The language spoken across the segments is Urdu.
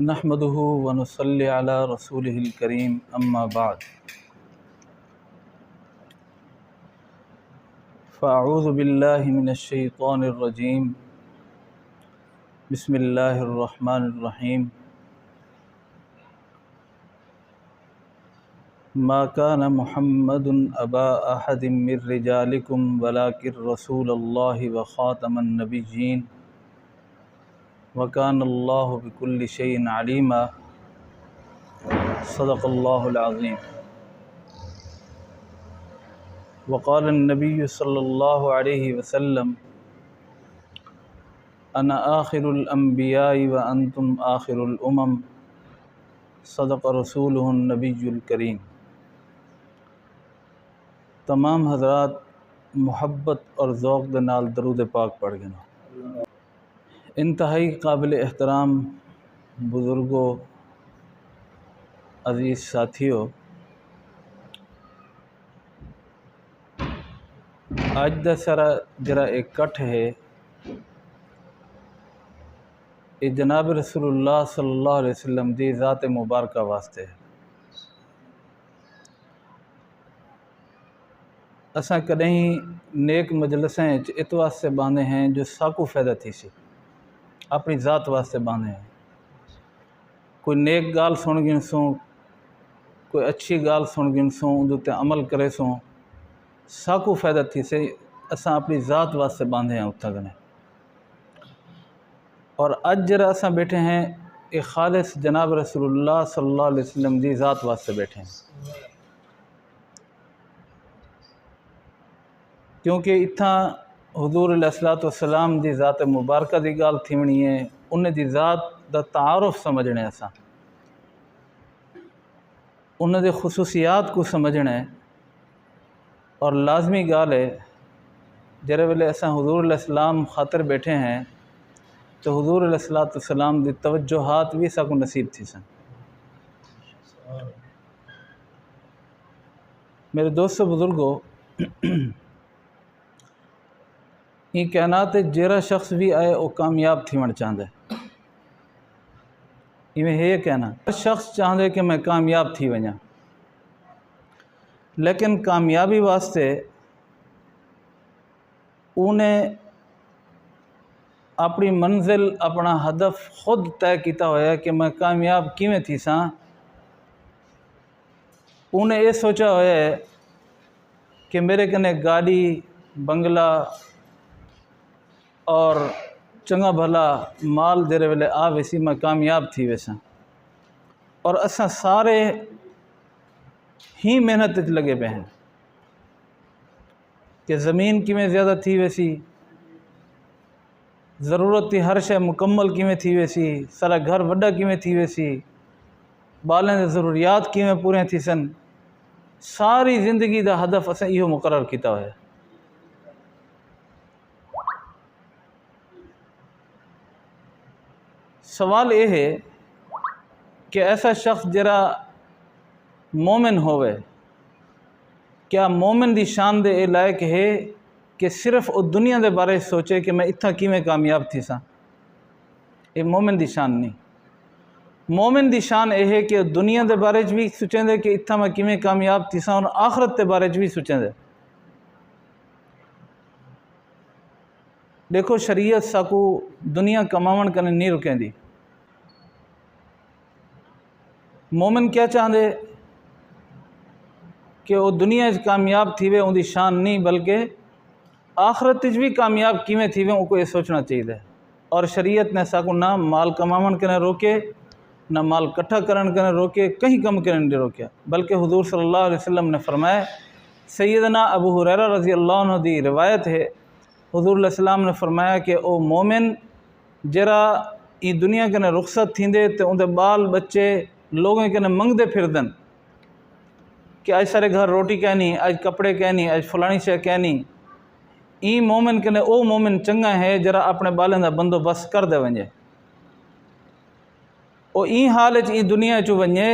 نحمده ونصلي على رسوله الكريم اما بعد فاعوذ بالله من الشيطان الرجيم بسم الله الرحمن الرحيم ما كان محمد ابا احد من رجالكم ولكن رسول الله وخاتم النبيين وكان الله بكل شيء عليما صدق الله العظيم وقال النبي صلى الله عليه وسلم انا آخر الانبیاء وانتم آخر الامم صدق رسوله النبی الکریم۔ تمام حضرات محبت اور ذوق دے نال درود پاک پڑھ گنا۔ انتہائی قابل احترام بزرگوں، عزیز ساتھیوں، اج دا سارا جڑا اکٹھ ہے یہ جناب رسول اللہ صلی اللہ علیہ وسلم دی ذات مبارکہ واسطے ہے۔ اساں کدیں نیک مجلسیں ات واسطے باندھے ہیں جو ساکو فائدہ تھی سی، اپنی ذات واسطے باندھے ہیں۔ کوئی نیک گال سن گن سوں، کوئی اچھی گال سن گن سوں، اندر تے عمل کرے سوں، ساکو فائدہ تھی سے اساں اپنی ذات واسطے باندھے ہیں اتھا گنے۔ اور اج جرا اساں بیٹھے ہیں یہ خالص جناب رسول اللہ صلی اللہ علیہ وسلم دی ذات واسطے بیٹھے ہیں، کیونکہ اتھاں حضور علیہ الصلوۃ والسلام دی ذات مبارکہ دی گال تھیونی ہے، انہیں دی ذات دا تعارف سمجھنے اساں، انہیں دے خصوصیات کو سمجھنے، اور لازمی گال ہے جرے ویلے اساں حضور علیہ السلام خاطر بیٹھے ہیں تو حضور علیہ الصلوۃ والسلام دی توجہات بھی ساکو نصیب تھی سن۔ میرے دوستو بزرگوں، یہ کائنات جیرا شخص بھی آئے وہ کامیاب تھی چاہتا ہے، یہ ہے کہنا ہر شخص چاہتا ہے کہ میں کامیاب تھی ونجا، لیکن کامیابی واسطے انہیں اپنی منزل اپنا ہدف خود طے کیتا ہوا ہے کہ میں کامیاب کیویں تھی ساں۔ انہیں یہ سوچا ہوا ہے کہ میرے کنے گاڑی بنگلہ اور چنگا بھلا مال جڑے ویلے آ ویسی میں کامیاب تھی ویسا، اور اساں سارے ہی محنت لگے پہ ہیں کہ زمین کیویں زیادہ تھی ویسی، ضرورت تھی ہر شے مکمل کیویں تھی ویسی، سارا گھر وڈا کیویں تھی ویسی، بالیں دے ضروریات کیویں پورے تھی سن، ساری زندگی دا ہدف اساں یہ مقرر کیتا ہوا ہے۔ سوال یہ ہے کہ ایسا شخص جرا مومن ہوئے، کیا مومن دی شان دے اے لائق ہے کہ صرف وہ دنیا دے بارے سوچے کہ میں اتھا کیویں کامیاب تھی سا؟ یہ مومن دی شان نہیں۔ مومن دی شان یہ ہے کہ دنیا دے بارے بھی سوچیں دے کہ اتھا میں کیویں کامیاب تھی سا، اور آخرت دے بارے بھی سوچیں دے۔ دیکھو شریعت ساکو دنیا کماون کرنے نہیں رکیں دی۔ مومن کیا چاہتے کہ وہ دنیا کامیاب تھی وے ان دی شان نہیں، بلکہ آخرت بھی کامیاب کیویں تھی وے ان کو یہ سوچنا چاہیے۔ اور شریعت نے ساکو نہ مال کماون کرنے روکے، نہ مال کٹھا کرن کرنے روکے، کہیں کم کرنے نہیں روکیا، بلکہ حضور صلی اللہ علیہ وسلم نے فرمایا، سیدنا ابو ہریرہ رضی اللہ عنہ دی روایت ہے، حضور علیہ السلام نے فرمایا کہ او مومن جرا یہ دنیا کے رخصت تھیندے تے اندے بال بچے لوگوں کے منگدے پھردن کہ اج سارے گھر روٹی کہنی، اج کپڑے کہنی، اج فلانی شے کہنی، ای مومن کے او مومن چنگا ہے جرا اپنے بالیں دا بندوبست کر دے ونجے، او ای حال ای دنیا چو ونجے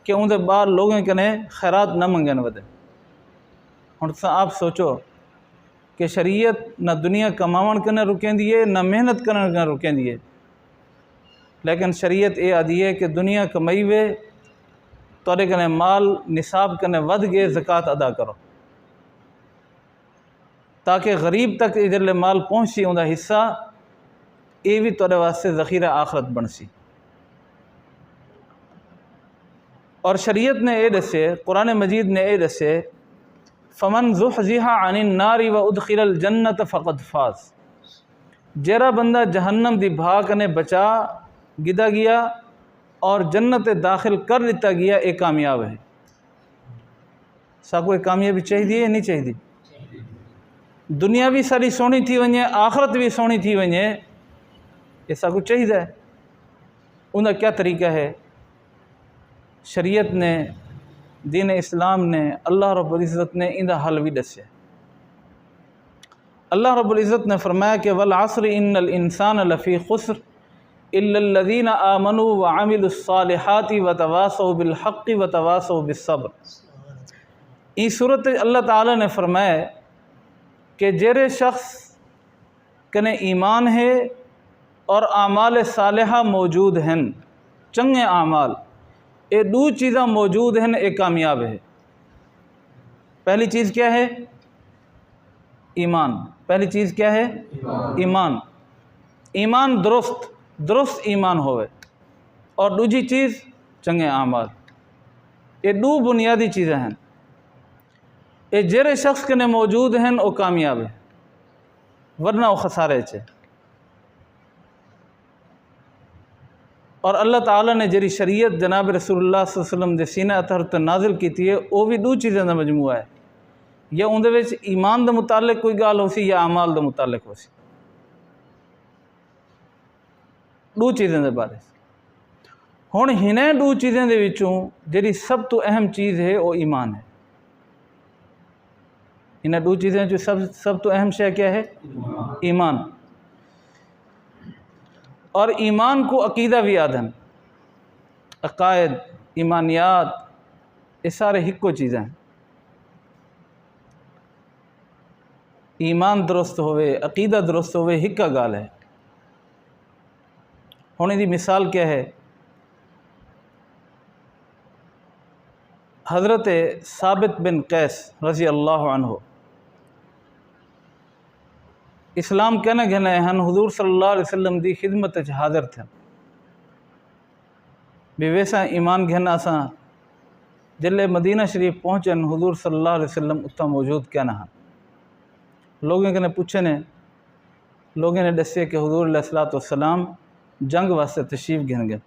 کہ اندے بال لوگوں کے خیرات نہ منگن ودے۔ ہن آپ سوچو کہ شریعت نہ دنیا کماون کرنے رکیں دیے، نہ محنت کرنے رکیں دیے، لیکن شریعت یہ آدھی ہے کہ دنیا کمائی وے توڑے کنے مال نصاب کنے ود گئے زکوٰۃ ادا کرو تاکہ غریب تک ادھر مال پہنچی اندہ حصہ یہ بھی توڑے واسطے ذخیرہ آخرت بن سی۔ اور شریعت نے یہ دسے، قرآن مجید نے یہ دسے، فمن زحزح عن النار وادخل الجنت فقد فاز، جیرا بندہ جہنم دی بھا کنے بچا گدا گیا اور جنت داخل کر لیتا گیا، ایک کامیاب ہے۔ ساکو ایک کامیابی چاہیے نہیں چاہیے؟ دنیا بھی ساری سونی تھی ونجے، آخرت بھی سونی تھی ونجے، یہ ساکو چاہیے۔ انہا کیا طریقہ ہے؟ شریعت نے، دین اسلام نے، اللہ رب العزت نے اندہ حل بھی دسے۔ اللہ رب العزت نے فرمایا کہ والعصر ان الانسان لفی خسر الا الذین آمنوا وعملوا الصالحات وتواصوا بالحق وتواصوا بالصبر۔ اس صورت اللہ تعالی نے فرمایا کہ جیرے شخص کنے ایمان ہے اور اعمال صالحہ موجود ہیں، چنگے اعمال، یہ دو چیزاں موجود ہیں، ایک کامیاب ہے۔ پہلی چیز کیا ہے؟ ایمان۔ پہلی چیز کیا ہے؟ ایمان۔ ایمان درست ایمان ہوئے، اور دوسری چیز چنگے اعمال۔ یہ دو بنیادی چیزیں ہیں، یہ جیرے شخص کے نے موجود ہیں وہ کامیاب ہے، ورنہ وہ خسارے چھے۔ اور اللہ تعالیٰ نے جری شریعت جناب رسول اللہ صلی اللہ علیہ وسلم دے سینہ اطہر تے نازل کی تھی، وہ بھی دو چیزیں دا مجموعہ ہے، یا اندے وچ ایمان دے متعلق کوئی گال ہو سی یا اعمال دے متعلق ہو سی، دو چیزیں دے بارے۔ ہن ہنے دو چیزیں دے وچوں جری سب تو اہم چیز ہے وہ ایمان ہے۔ انہیں دو چیزیں جو سب تو اہم شے کیا ہے؟ ایمان۔ اور ایمان کو عقیدہ بھی آدھن، عقائد، ایمانیات، یہ سارے ہکو چیزیں ہیں۔ ایمان درست ہوئے، عقیدہ درست ہوئے، ہکا گال ہے۔ ہونے دی مثال کیا ہے؟ حضرت ثابت بن قیس رضی اللہ عنہ اسلام کہنے گھنے ہن حضور صلی اللہ علیہ وسلم دی خدمت حاضر تھے، بھی ویسا ایمان گھنا سا جلے مدینہ شریف پہنچن حضور صلی اللہ علیہ وسلم اتھا موجود کہنا ہن۔ لوگوں نے پوچھے نے، لوگوں نے دسے کہ حضور علیہ السلام جنگ واسطے تشریف گھن گئے،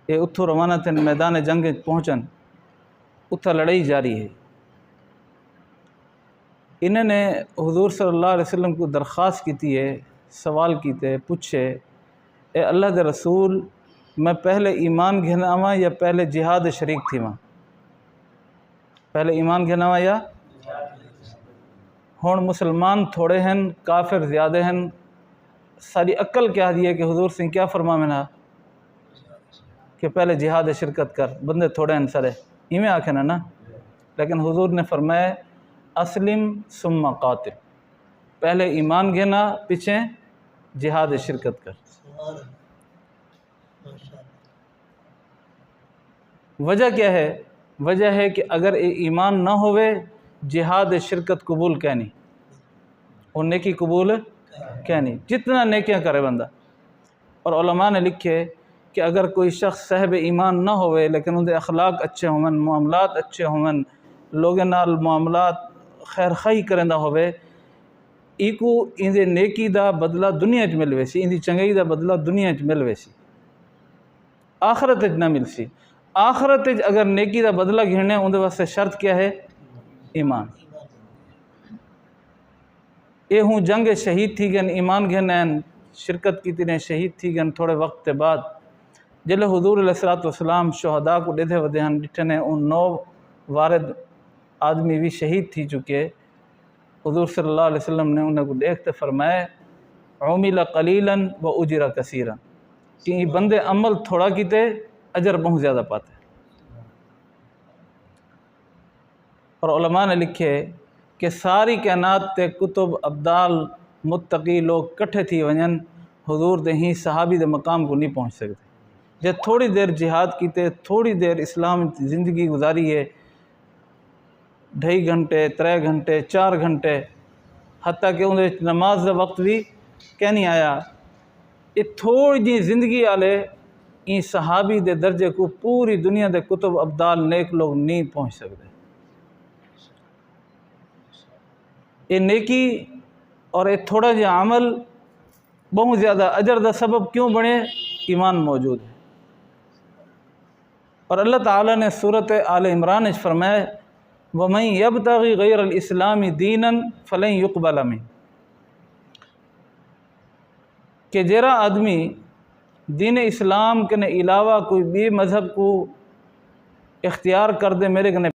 یہ اتھو روانہ تھے، میدان جنگ پہنچن، اتھا لڑائی جاری ہے۔ انہوں نے حضور صلی اللہ علیہ وسلم کو درخواست کی ہے، سوال کیتے، پوچھے، اے اللہ دے رسول، میں پہلے ایمان گھناواں یا پہلے جہاد شریک تھی ماں؟ پہلے ایمان گھناواں یا؟ ہون مسلمان تھوڑے ہیں، کافر زیادہ ہیں، ساری عقل کیا دی ہے کہ حضور سے کیا فرما منا کہ پہلے جہاد شرکت کر، بندے تھوڑے ہیں سارے، یہ میں آکھے نا۔ لیکن حضور نے فرمایا اسلم ثم قاتل، پہلے ایمان گھنا پیچھے جہاد شرکت کر۔ وجہ کیا ہے؟ وجہ ہے کہ اگر ایمان نہ ہوئے جہاد شرکت قبول کہنی، اور نیکی قبول کہنی، جتنا نیکیاں کرے بندہ۔ اور علماء نے لکھے کہ اگر کوئی شخص صاحب ایمان نہ ہوئے لیکن ان دے اخلاق اچھے ہوں، معاملات اچھے ہوں، لوگوں نال معاملات خیر خواہی کرندہ ہوئے، ایکو ان دے نیکی دا بدلہ دنیا چ مل ویسی، ان دی چنگائی دا بدلہ دنیا چ مل ویسی، آخرت چ نہ مل سی۔ آخرت چ اگر نیکی دا بدلہ گھرنے ان دے واسطے شرط کیا ہے؟ ایمان۔ اے ہوں جنگ شہید تھی گن، ایمان گھنین شرکت کی تیریں شہید تھی گن، تھوڑے وقت بعد جلے حضور علیہ السلام شہداء کو ڈھے ودے ہن ڈٹھنے ان 9 وارد آدمی بھی شہید تھی چکے۔ حضور صلی اللہ علیہ وسلم نے انہیں کو دیکھتے فرمائے عمل قلیلا و اجر کثیرا، کہ یہ بندے عمل تھوڑا کیتے اجر بہت زیادہ پاتے۔ اور علماء نے لکھے کہ ساری کائنات تے کتب ابدال متقی لوگ کٹھے تھی ونجن، حضور دے ہی صحابی دے مقام کو نہیں پہنچ سکتے۔ جے تھوڑی دیر جہاد کیتے، تھوڑی دیر اسلام زندگی گزاری ہے، 2.5 گھنٹے 3 گھنٹے 4 گھنٹے، حتیٰ کہ انہیں نماز دا وقت بھی کہ نہیں آیا، یہ تھوڑی جی زندگی والے ان صحابی دے درجے کو پوری دنیا دے کتب ابدال نیک لوگ نہیں پہنچ سکتے۔ یہ نیکی اور یہ تھوڑا جا عمل بہت زیادہ اجر دا سبب کیوں بنے؟ ایمان موجود ہے۔ اور اللہ تعالیٰ نے سورۃ آل عمران میں فرمایا وَمَن يَبْتَغِ غَيْرَ الْإِسْلَامِ دِينًا فَلَن يُقْبَلَ مِنْهُ، کہ جرا آدمی دین اسلام کے علاوہ کوئی بھی مذہب کو اختیار کر دے میرے کنے